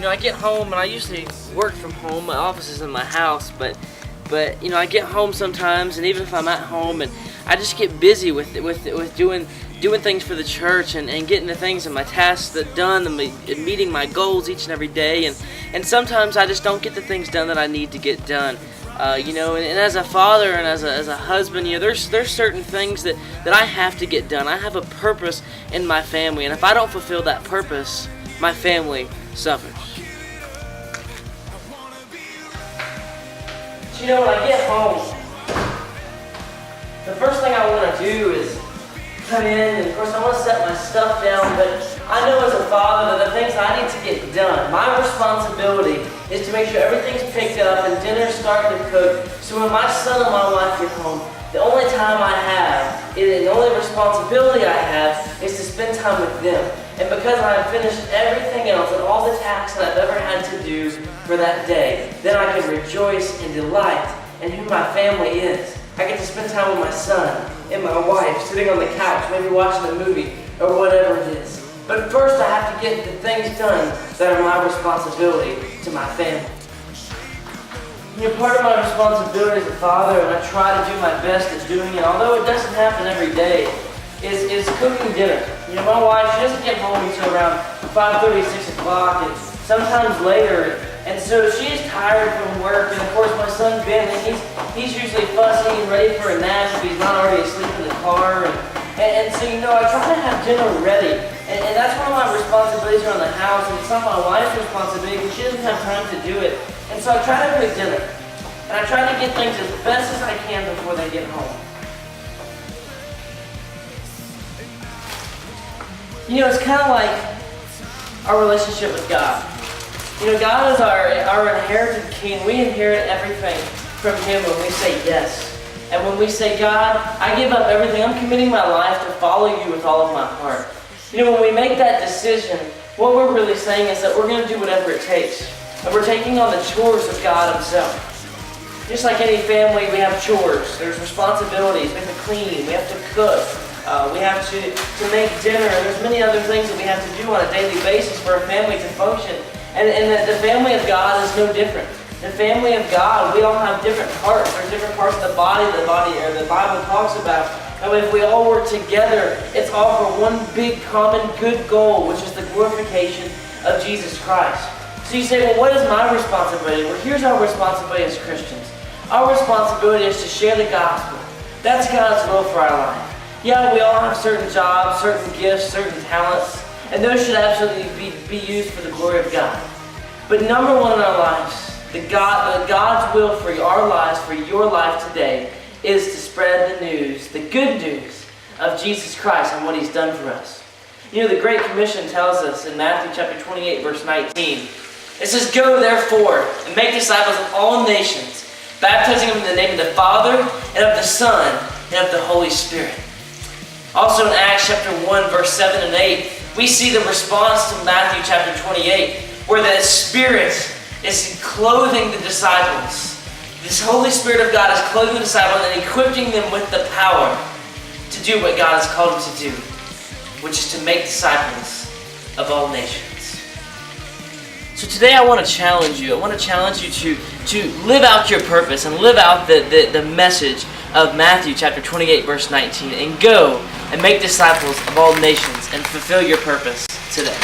I get home and I usually work from home. My office is in my house, but I get home sometimes, and even if I'm at home, and I just get busy with doing things for the church and getting the things and my tasks done and meeting my goals each and every day, and sometimes I just don't get the things done that I need to get done. And as a father and as a husband, there's certain things that I have to get done. I have a purpose in my family, and if I don't fulfill that purpose, my family suffers. When I get home, the first thing I want to do is come in, and of course I want to set my stuff down, but I know as a father that the things I need to get done, my responsibility is to make sure everything's picked up and dinner's starting to cook, so when my son and my wife get home, the only time I have, and the only responsibility I have, is to spend time with them. And because I have finished everything else and all the tasks that I've ever had to do for that day, then I can rejoice and delight in who my family is. I get to spend time with my son and my wife, sitting on the couch, maybe watching a movie or whatever it is. But first I have to get the things done that are my responsibility to my family. Part of my responsibility as a father, and I try to do my best at doing it, although it doesn't happen every day, is cooking dinner. My wife, she doesn't get home until around 5:30, 6 o'clock, and sometimes later. And so she's tired from work, and of course my son Ben, he's usually fussy and ready for a nap if he's not already asleep in the car. And so I try to have dinner ready. And that's one of my responsibilities around the house, and it's not my wife's responsibility because she doesn't have time to do it. And so I try to cook dinner. And I try to get things as best as I can before they get home. It's kind of like our relationship with God. God is our inherited king. We inherit everything from Him when we say yes. And when we say, God, I give up everything. I'm committing my life to follow you with all of my heart. When we make that decision, what we're really saying is that we're going to do whatever it takes. And we're taking on the chores of God Himself. Just like any family, we have chores. There's responsibilities. We have to clean. We have to cook. We have to make dinner. And there's many other things that we have to do on a daily basis for a family to function. And the family of God is no different. The family of God, we all have different parts. There's different parts of the body or the Bible talks about. And if we all work together, it's all for one big common good goal, which is the glorification of Jesus Christ. So you say, well, what is my responsibility? Well, here's our responsibility as Christians. Our responsibility is to share the gospel. That's God's will for our life. Yeah, we all have certain jobs, certain gifts, certain talents, and those should absolutely be used for the glory of God. But number one in our lives, God's will for our lives, for your life today, is to spread the news, the good news of Jesus Christ and what He's done for us. The Great Commission tells us in Matthew chapter 28, verse 19, it says, "Go therefore and make disciples of all nations, baptizing them in the name of the Father and of the Son and of the Holy Spirit." Also in Acts chapter 1, verse 7 and 8, we see the response to Matthew chapter 28, where the Spirit is clothing the disciples. This Holy Spirit of God is clothing the disciples and equipping them with the power to do what God has called them to do, which is to make disciples of all nations. So today I want to challenge you. I want to challenge you to live out your purpose and live out the message of Matthew chapter 28, verse 19, and go and make disciples of all nations and fulfill your purpose today.